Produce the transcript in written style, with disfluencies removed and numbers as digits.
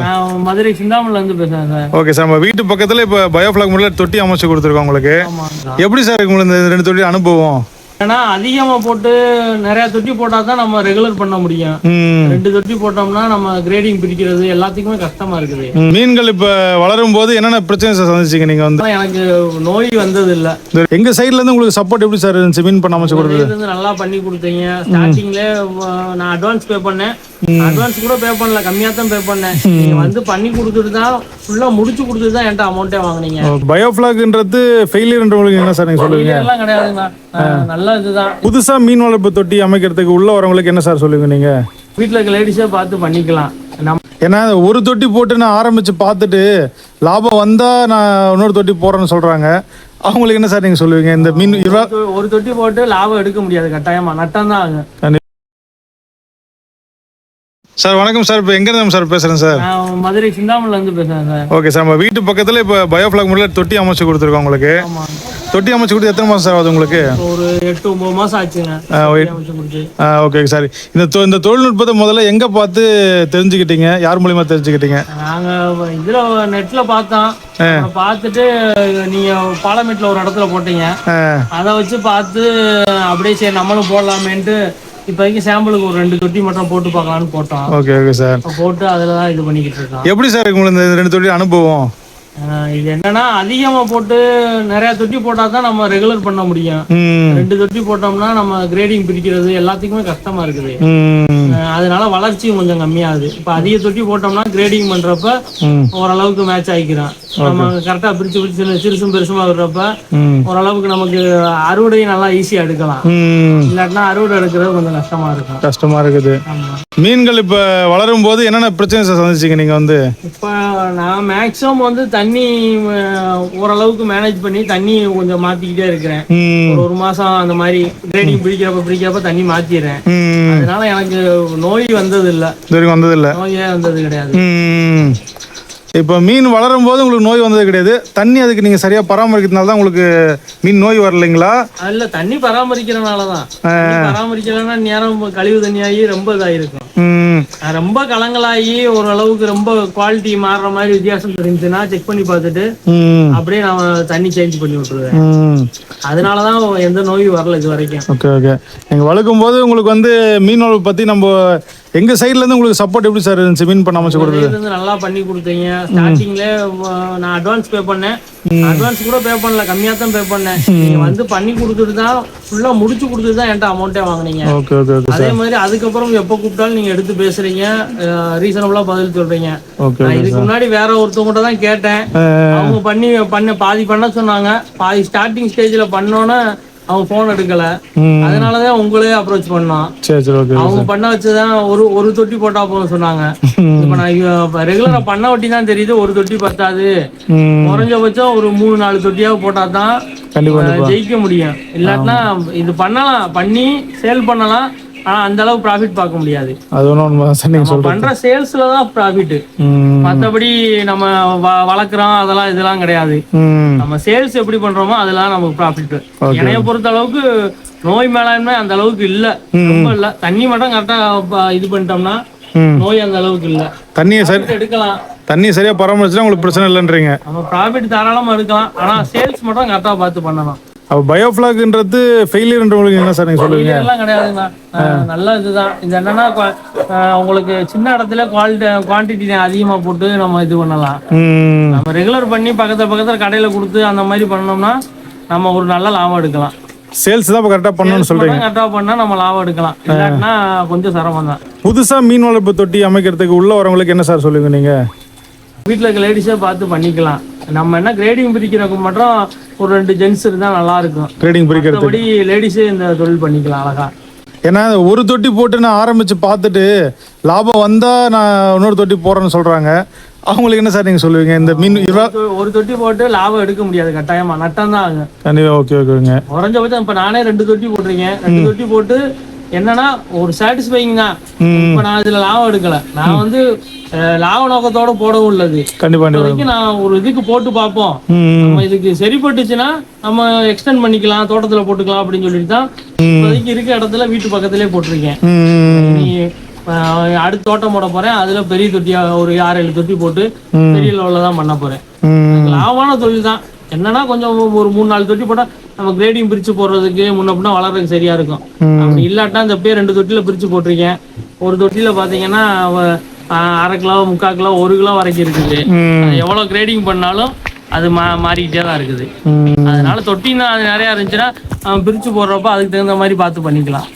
நான் மதுரை சிந்தாமணில இருந்து பேசுறேன் சார். ஓகே சார், நம்ம வீட்டு பக்கத்துல இப்போ பயோஃபிளாக் முறையில் தொட்டி அமைச்சு கொடுத்துருக்கோம் உங்களுக்கு. எப்படி சார் இருக்கு உங்களுக்கு இந்த 2 தொட்டி அனுபவம்? ஏன்னா அதிகமா போட்டு நிறைய தொட்டி போட்டா தான் நம்ம ரெகுலர் பண்ண முடியும். 2 தொட்டி போட்டோம்னா நம்ம கிரேடிங் பிரிக்கிறது எல்லாத்துக்குமே கஷ்டமா இருக்குது. மீன்கள் இப்ப வளரும் போது என்னென்ன பிரச்சனை சார் சந்திச்சீங்க நீங்க வந்து? எனக்கு நோய் வந்தது இல்ல. எங்க சைடுல இருந்து உங்களுக்கு சப்போர்ட் எப்படி சார் இருந்துச்சு? மீன் பண்ண அமைச்சு கொடுத்தது நல்லா பண்ணி கொடுத்தீங்க. ஸ்டார்டிங்ல நான் அட்வான்ஸ் பே பண்ணேன். அட்வான்ஸ் கூட பே பண்ணல, கம்மியா தான் பே பண்ணேன். நீங்க வந்து பண்ணி கொடுத்துட்டு தான் ஃபுல்லா முடிச்சு கொடுத்துட்டு தான் என்கிட்ட அமௌண்ட்டே வாங்குனீங்க. பயோஃபிளாக்ன்றது ஃபெயிலியர்ன்றவங்களுக்கு என்ன சார் நீங்க சொல்லுவீங்க? எல்லாம் கிடையாதுங்க, நல்ல இதுதான். புதுசா மீன் வளர்ப்பு தொட்டி அமைக்கிறதுக்கு உள்ள வரவங்களுக்கு என்ன சார் சொல்லுவீங்க நீங்க? வீட்டுல இருக்க லேடிஸே பார்த்து பண்ணிக்கலாம். ஏன்னா ஒரு தொட்டி போட்டு நான் ஆரம்பிச்சு பார்த்துட்டு லாபம் வந்தா நான் இன்னொரு தொட்டி போறேன்னு சொல்றாங்க. அவங்களுக்கு என்ன சார் நீங்க சொல்லுவீங்க? இந்த மீன் ஒரு தொட்டி போட்டு லாபம் எடுக்க முடியாது, கட்டாயமா நட்டம் தான் ஆகும். சார் வணக்கம் சார், இப்போ எங்க இருந்து சார் பேசுறேன் சார்? நான் மதுரை சிந்தாமணில இருந்து பேசுறேன் சார். ஓகே சார், நம்ம வீட்டு பக்கத்துல இப்போ பயோஃபிளாக் முறையில் தொட்டி அமைச்சு கொடுத்துருக்கோம் உங்களுக்கு. தொட்டி அமைச்சு கொடுத்து எத்தனை மாசம் சார் ஆகுது உங்களுக்கு? ஒரு 8-9 மாசம் ஆச்சுங்க. ஓகே சார், இந்த தொழில்நுட்பத்தை முதல்ல எங்க பார்த்து தெரிஞ்சுக்கிட்டீங்க? யார் மூலியமா தெரிஞ்சுக்கிட்டீங்க? நாங்க இதுல நெட்ல பார்த்தோம். பார்த்துட்டு நீங்க பாலமேட்ல ஒரு இடத்துல போட்டீங்க, அதை வச்சு பார்த்து அப்படியே சரி நம்மளும் போடலாமேன்ட்டு இப்போதைக்கு சாம்பிளுக்கு ஒரு 2 தொட்டி மட்டும் போட்டு பார்க்கலான்னு போட்டோம். ஓகே ஓகே சார், போட்டு அதில் தான் இது பண்ணிக்கிட்டு இருக்கோம். எப்படி சார் உங்களுக்கு இந்த 2 தொட்டி அனுபவம்? இது என்னன்னா அதிகமா போட்டு நிறைய தொட்டி போட்டா தான் நம்ம ரெகுலர் பண்ண முடியும். 2 தொட்டி போட்டோம்னா நம்ம கிரேடிங் பிரிக்கிறது எல்லாத்துக்குமே கஷ்டமா இருக்குது. அதனால வளர்ச்சியும் கொஞ்சம் கம்மியாகுது. இப்ப அதிக தொட்டி போட்டோம்னா கிரேடிங் பண்றப்ப ஓரளவுக்கு மேட்ச் ஆகிக்கிறோம். நம்ம கரெக்டா பிரிச்சு பிரிச்சு சிறுசும் பெருசுமா வர்றப்ப ஓரளவுக்கு நமக்கு அறுவடையும் நல்லா ஈஸியா எடுக்கலாம். இல்லாட்டினா அறுவடை எடுக்கிறது கொஞ்சம் கஷ்டமா இருக்குது. மீன்கள் இப்ப வளரும் போது என்னென்ன பிரச்சனை சார் சந்திச்சீங்க நீங்க வந்து? இப்ப நான் மேக்சிமம் வந்து தண்ணி ஓரளவுக்கு மேனேஜ் பண்ணி தண்ணி கொஞ்சம் மாத்திக்கிட்டே இருக்கிறேன். ஒரு மாசம் அந்த மாதிரி கிரேடிங் பிடிக்கிறப்ப தண்ணி மாத்திடுறேன். அதனால எனக்கு நோய் வந்தது இல்ல, நோயே வந்தது கிடையாது. இப்போ மீன் வளரும் போது உங்களுக்கு நோய் வந்தது கிடையாது. தண்ணி அதுக்கு நீங்க சரியா பராமரிக்கிறதுனால தான் உங்களுக்கு மீன் நோய் வரலைங்களா? இல்ல, தண்ணி பராமரிக்கிறனாலதான். பராமரிக்கிறனா நேரம் கழிவு தண்ணியாகி ரொம்ப இதாயிருக்கும். ரொம்ப கலங்களாகி ஓரளவுக்கு ரொம்ப குவாலிட்டி மாறுற மாதிரி வித்தியாசம் தெரிஞ்சுன்னா செக் பண்ணி பார்த்துட்டு அப்படியே நான் தண்ணி சேஞ்ச் பண்ணி விட்டுருவேன். அதனாலதான் எந்த நோயும் வரல இது வரைக்கும். ஓகே ஓகே, நீங்க வளர்க்கும் போது உங்களுக்கு வந்து மீன் வளர்ப்பு பத்தி நம்ம எங்க சைடுல இருந்து உங்களுக்கு சப்போர்ட் எப்படி சார் இருந்துச்சு? மீன் பண்ண அமைச்சு கொடுத்தது நல்லா பண்ணி கொடுத்தீங்க. ஸ்டார்டிங்ல நான் அட்வான்ஸ் பே பண்ணேன். அட்வான்ஸ் கூட பே பண்ணல, கம்மியா தான் பே பண்ணேன். நீங்க வந்து பண்ணி கொடுத்துட்டு தான் ஃபுல்லா முடிச்சு கொடுத்துட்டு தான் என்கிட்ட அமௌண்ட்டே வாங்குனீங்க. அதே மாதிரி அதுக்கப்புறம் எப்ப கூப்பிட்டாலும் நீங்க எடுத்து பேசுறீங்க, ரீசனபிளா பதில் சொல்றீங்க. இதுக்கு முன்னாடி வேற ஒருத்தவங்க தான் கேட்டேன், அவங்க பண்ண பாதி பண்ண சொன்னாங்க. பாதி ஸ்டார்டிங் ஸ்டேஜ்ல பண்ணோன்னே அவங்க போன் எடுக்கல. அதனாலதான் உங்களே அப்ரோச் பண்ணோம். அவங்க பண்ண வச்சுதான் ஒரு தொட்டி போட்டா போதும் சொன்னாங்க. இப்ப நான் ரெகுலரா பண்ண வட்டி தான் தெரியுது, ஒரு தொட்டி பத்தாது, குறைஞ்சபட்சம் ஒரு 3-4 தொட்டியாவது போட்டா தான் ஜெயிக்க முடியும். இல்லாட்டினா இது பண்ணலாம், பண்ணி சேல் பண்ணலாம், ஆனா அந்த அளவு ப்ராஃபிட் பார்க்க முடியாது. பண்ற சேல்ஸ்ல தான் ப்ராஃபிட். மத்தபடி நம்ம வளர்க்குறோம் அதெல்லாம் இதெல்லாம் கிடையாது. நம்ம சேல்ஸ் எப்படி பண்றோமோ அதெல்லாம் நமக்கு ப்ராஃபிட். என்னைய பொறுத்த அளவுக்கு நோய் மேலாண்மை அந்த அளவுக்கு இல்ல, ரொம்ப இல்ல. தண்ணி மட்டும் கரெக்டா இது பண்ணிட்டோம்னா நோய் அந்த அளவுக்கு இல்ல. தண்ணியை எடுக்கலாம், தண்ணி சரியா பராமரிச்சா உங்களுக்கு பிரச்சனை இல்லைன்றீங்க. நம்ம ப்ராஃபிட் தாராளமா எடுக்கலாம், ஆனா சேல்ஸ் மட்டும் கரெக்டா பார்த்து பண்ணலாம். அப்ப பயோஃபிளாக்ன்றது ஃபெயிலியர்ன்றவங்களுக்கு என்ன சார் நீங்க சொல்லுவீங்க? எல்லாம் கிடையாதுங்க, நல்ல இதுதான். இது என்னன்னா உங்களுக்கு சின்ன இடத்துல குவான்டிட்டி அதிகமா போட்டு நம்ம இது பண்ணலாம். நம்ம ரெகுலர் பண்ணி பக்கத்துல கடையில கொடுத்து அந்த மாதிரி பண்ணோம்னா நம்ம ஒரு நல்ல லாபம் எடுக்கலாம். சேல்ஸ் தான் கரெக்டா பண்ணணும்னு சொல்றீங்க. கரெக்டா பண்ணா நம்ம லாபம் எடுக்கலாம், இல்லாட்டினா கொஞ்சம் சிரமம் தான். புதுசா மீன் வளர்ப்பு தொட்டி அமைக்கிறதுக்கு உள்ள வரவங்களுக்கு என்ன சார் சொல்லுவீங்க நீங்க? வீட்டுல இருக்க லேடிஸே பார்த்து பண்ணிக்கலாம். நம்ம என்ன கிரேடிங் பிரிக்கிறதுக்கு மட்டும் ஒரு 2 ஜென்ஸ் இருந்தா நல்லா இருக்கும். கிரேடிங் பிரிக்கிறதுக்கு லேடிஸே இந்த தொழில் பண்ணிக்கலாம் அழகா. ஏன்னா ஒரு தொட்டி போட்டு நான் ஆரம்பிச்சு பார்த்துட்டு லாபம் வந்தா நான் இன்னொரு தொட்டி போறேன்னு சொல்றாங்க. அவங்களுக்கு என்ன சார் நீங்க சொல்லுவீங்க? இந்த மீன் ஒரு தொட்டி போட்டு லாபம் எடுக்க முடியாது, கட்டாயமா நட்டம் தான் ஆகும். கண்டிப்பா. ஓகே ஓகேங்க. குறைஞ்சபட்சம் இப்ப நானே 2 தொட்டி போட்டிருக்கேன். 2 தொட்டி போட்டு என்னன்னா ஒரு சாட்டிஸ்ஃபைங் தான். இப்ப நான் இதுல லாபம் எடுக்கல, நான் வந்து லாப நோக்கத்தோட போடவும் உள்ளது. கண்டிப்பா நான் ஒரு இதுக்கு போட்டு பார்ப்போம், நம்ம இதுக்கு சரிப்பட்டுச்சுன்னா நம்ம எக்ஸ்டெண்ட் பண்ணிக்கலாம், தோட்டத்துல போட்டுக்கலாம் அப்படின்னு சொல்லிட்டு தான் இப்போதைக்கு இருக்க இடத்துல வீட்டு பக்கத்திலே போட்டிருக்கேன். நீ அடுத்த தோட்டம் போட போறேன். அதுல பெரிய தொட்டியா ஒரு 6-7 தொட்டி போட்டு பெரிய லெவல்ல தான் பண்ண போறேன். லாபமான தொழில் தான். என்னன்னா கொஞ்சம் ஒரு 3-4 தொட்டி போட்டா நம்ம கிரேடிங் பிரிச்சு போடுறதுக்கு முன்ன பின்ன வளர்றதுக்கு சரியா இருக்கும். அப்படி இல்லாட்டா இந்த பேர் 2 தொட்டியில பிரிச்சு போட்டிருக்கேன். ஒரு தொட்டியில பாத்தீங்கன்னா 1/2 கிலோ 3/4 கிலோ 1 கிலோ வரைக்கும் இருக்குது. எவ்வளவு கிரேடிங் பண்ணாலும் அது மாறிக்கிட்டே தான் இருக்குது. அதனால தொட்டின்னா அது நிறைய இருந்துச்சுன்னா பிரிச்சு போடுறப்ப அதுக்கு தகுந்த மாதிரி பார்த்து பண்ணிக்கலாம்.